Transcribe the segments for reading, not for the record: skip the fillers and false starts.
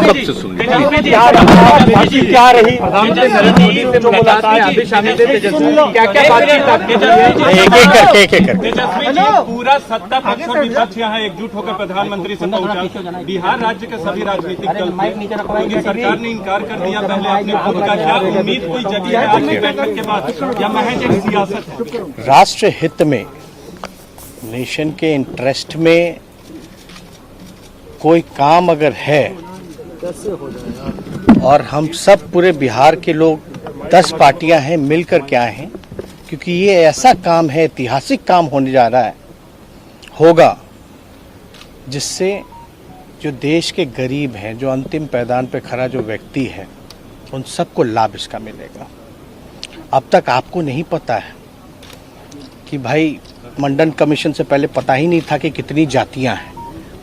सबसे सुन क्या रही प्रधानमंत्री नरेंद्र मोदी से जो मुलाकात अभी शामिल थे तेजस्वी, क्या क्या बातचीत? एक एक करके पूरा सत्ता पक्ष और विपक्ष यहाँ एकजुट होकर प्रधानमंत्री से पहुंचा। बिहार राज्य के सभी राजनीतिक दल मोदी सरकार ने इनकार कर दिया पहले अपने खुद का। क्या उम्मीद कोई जगी है आज की बैठक के बाद या महज एक सियासत है? राष्ट्र हित में, नेशन के इंटरेस्ट में कोई काम अगर है और हम सब पूरे बिहार के लोग 10 पार्टियां हैं मिलकर के आए हैं, क्योंकि ये ऐसा काम है, ऐतिहासिक काम होने जा रहा है, होगा जिससे जो देश के गरीब हैं, जो अंतिम पैदान पे खड़ा जो व्यक्ति है, उन सबको लाभ इसका मिलेगा। अब तक आपको नहीं पता है कि भाई मंडल कमीशन से पहले पता ही नहीं था कि कितनी जातियां हैं।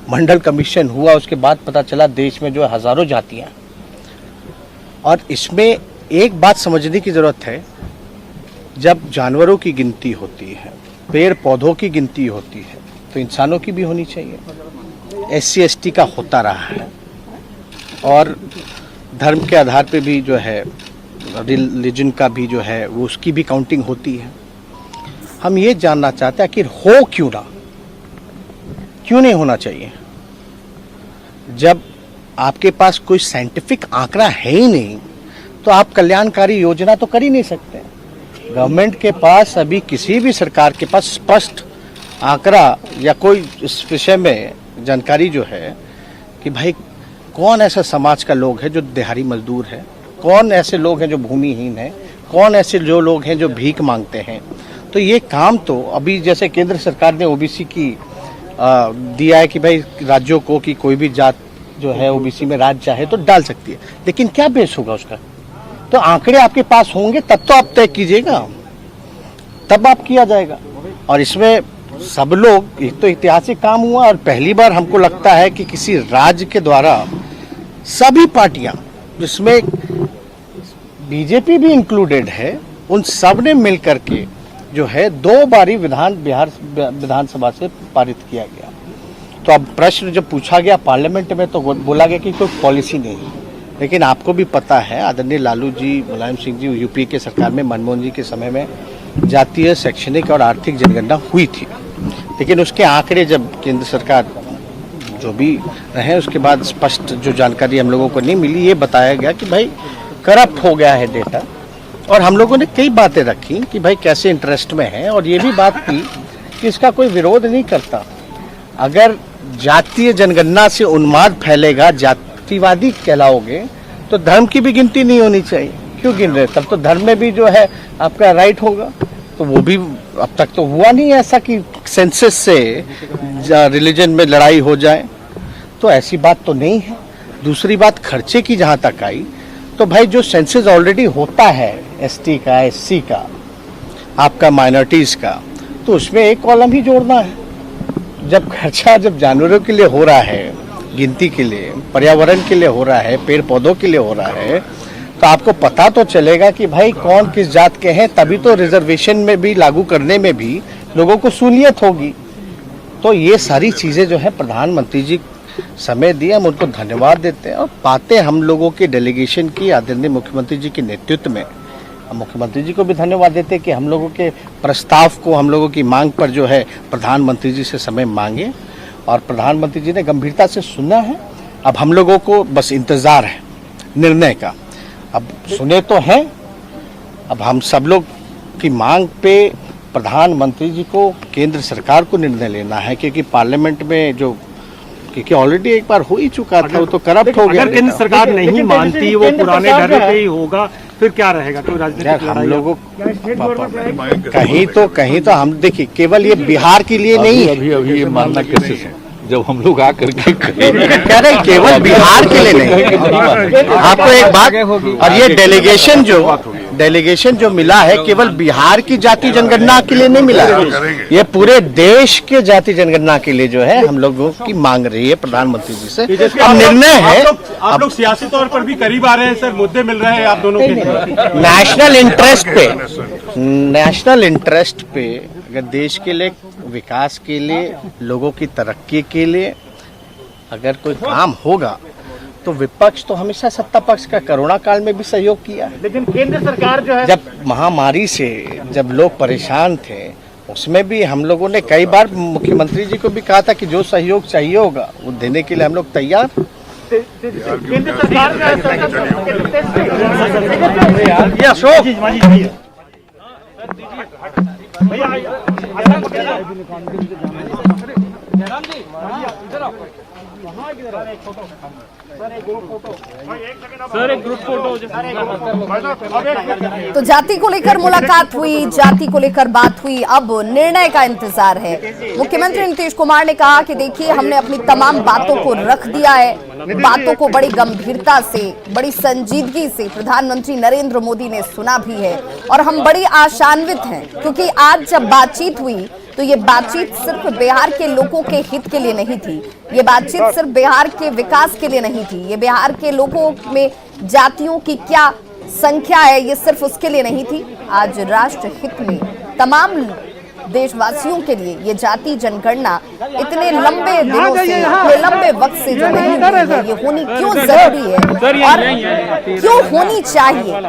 मंडल कमीशन हुआ, उसके बाद पता चला देश में जो है हजारों जातियां। और इसमें एक बात समझने की जरूरत है, जब जानवरों की गिनती होती है, पेड़ पौधों की गिनती होती है, तो इंसानों की भी होनी चाहिए। SC ST का होता रहा है और धर्म के आधार पे भी जो है, रिलीजन का भी जो है, वो उसकी भी काउंटिंग होती है। हम ये जानना चाहते हैं कि हो क्यों ना, क्यों नहीं होना चाहिए? जब आपके पास कोई साइंटिफिक आंकड़ा है ही नहीं, तो आप कल्याणकारी योजना तो कर ही नहीं सकते। गवर्नमेंट के पास अभी, किसी भी सरकार के पास स्पष्ट आंकड़ा या कोई इस विषय में जानकारी जो है कि भाई कौन ऐसा समाज का लोग है जो दिहाड़ी मजदूर है, कौन ऐसे लोग हैं जो भूमिहीन है, कौन ऐसे जो लोग हैं जो भीख मांगते हैं। तो ये काम तो अभी जैसे केंद्र सरकार ने OBC की दिया है कि भाई राज्यों को कि कोई भी जात जो है OBC में राज्य चाहे तो डाल सकती है, लेकिन क्या बेस होगा उसका? तो आंकड़े आपके पास होंगे तब तो आप तय कीजिएगा, तब आप किया जाएगा। और इसमें सब लोग, एक तो ऐतिहासिक काम हुआ और पहली बार हमको लगता है कि किसी राज्य के द्वारा सभी पार्टियां, जिसमें BJP भी इंक्लूडेड है, उन सब ने मिल करके जो है 2 बारी बिहार विधानसभा से पारित किया गया। तो अब प्रश्न जब पूछा गया पार्लियामेंट में, तो बोला गया कि कोई पॉलिसी नहीं है। लेकिन आपको भी पता है, आदरणीय लालू जी, मुलायम सिंह जी, UP के सरकार में, मनमोहन जी के समय में जातीय, शैक्षणिक और आर्थिक जनगणना हुई थी। लेकिन उसके आंकड़े जब केंद्र सरकार जो भी रहे, उसके बाद स्पष्ट जो जानकारी हम लोगों को नहीं मिली, ये बताया गया कि भाई करप्ट हो गया है डेटा। और हम लोगों ने कई बातें रखी कि भाई कैसे इंटरेस्ट में है, और ये भी बात की कि इसका कोई विरोध नहीं करता। अगर जातीय जनगणना से उन्माद फैलेगा, जातिवादी कहलाओगे, तो धर्म की भी गिनती नहीं होनी चाहिए। क्यों गिन रहे? तब तो धर्म में भी जो है आपका राइट होगा। तो वो भी अब तक तो हुआ नहीं ऐसा कि सेंसस से रिलीजन में लड़ाई हो जाए, तो ऐसी बात तो नहीं है। दूसरी बात, खर्चे की जहाँ तक आई, तो भाई जो सेंसस ऑलरेडी होता है ST का, SC का, आपका माइनॉरिटीज का, तो उसमें एक कॉलम ही जोड़ना है। जब खर्चा जब जानवरों के लिए हो रहा है, गिनती के लिए, पर्यावरण के लिए हो रहा है, पेड़ पौधों के लिए हो रहा है, तो आपको पता तो चलेगा कि भाई कौन किस जात के हैं, तभी तो रिजर्वेशन में भी लागू करने में भी लोगों को सहूलियत होगी। तो ये सारी चीज़ें जो है प्रधानमंत्री जी समय दिए, हम उनको धन्यवाद देते हैं। और बातें हम लोगों के डेलीगेशन की आदरणीय मुख्यमंत्री जी के नेतृत्व में, हम मुख्यमंत्री जी को भी धन्यवाद देते हैं कि हम लोगों के प्रस्ताव को, हम लोगों की मांग पर जो है प्रधानमंत्री जी से समय मांगे, और प्रधानमंत्री जी ने गंभीरता से सुना है। अब हम लोगों को बस इंतज़ार है निर्णय का। अब सुने तो हैं, अब हम सब लोग की मांग पे प्रधानमंत्री जी को, केंद्र सरकार को निर्णय लेना है, क्योंकि पार्लियामेंट में जो, क्योंकि ऑलरेडी एक बार हो ही चुका था, वो तो करप्ट हो गया। अगर केंद्र सरकार नहीं मानती, वो पुराने ढर्रे पे ही होगा, फिर क्या रहेगा? कोई राजनीतिक हम लोगों कहीं तो हम देखिए, केवल ये बिहार के लिए नहीं है। अभी ये मानना कैसे है जब हम लोग आकर के कह रहे केवल बिहार के लिए नहीं। आपको एक बात, और ये डेलीगेशन जो मिला है केवल बिहार की जाति जनगणना के लिए नहीं मिला है, ये पूरे देश के जाति जनगणना के लिए जो है हम लोगों की मांग रही है प्रधानमंत्री जी से। अब निर्णय है, आप लोग सियासी तौर पर भी करीब आ रहे हैं सर, मुद्दे मिल रहे हैं आप दोनों के। नेशनल इंटरेस्ट पे अगर देश के लिए, विकास के लिए, लोगों की तरक्की के लिए अगर कोई काम होगा तो विपक्ष तो हमेशा सत्ता पक्ष का कोरोना काल में भी सहयोग किया। लेकिन केंद्र सरकार जो है, जब महामारी से जब लोग परेशान थे उसमें भी हम लोगों ने कई बार मुख्यमंत्री जी को भी कहा था कि जो सहयोग चाहिए होगा वो देने के लिए हम लोग तैयार। केंद्र सरकार ये अशोक सर एक ग्रुप फोटो। तो जाति को लेकर मुलाकात हुई, जाति को लेकर बात हुई, अब निर्णय का इंतजार है। मुख्यमंत्री नीतीश कुमार ने कहा कि देखिए हमने अपनी तमाम बातों को रख दिया है, बातों को बड़ी गंभीरता से, बड़ी संजीदगी से प्रधानमंत्री नरेंद्र मोदी ने सुना भी है और हम बड़ी आशान्वित हैं क्योंकि आज जब बातचीत हुई तो ये बातचीत सिर्फ बिहार के लोगों के हित के लिए नहीं थी, ये बातचीत सिर्फ बिहार के विकास के लिए नहीं थी, ये बिहार के लोगों में जातियों की क्या संख्या है ये सिर्फ उसके लिए नहीं थी। आज राष्ट्र हित में तमाम देशवासियों के लिए ये जाति जनगणना इतने लंबे दिनों से, इतने लंबे वक्त से जो नहीं हुई है, ये होनी क्यों जरूरी है और क्यों होनी चाहिए,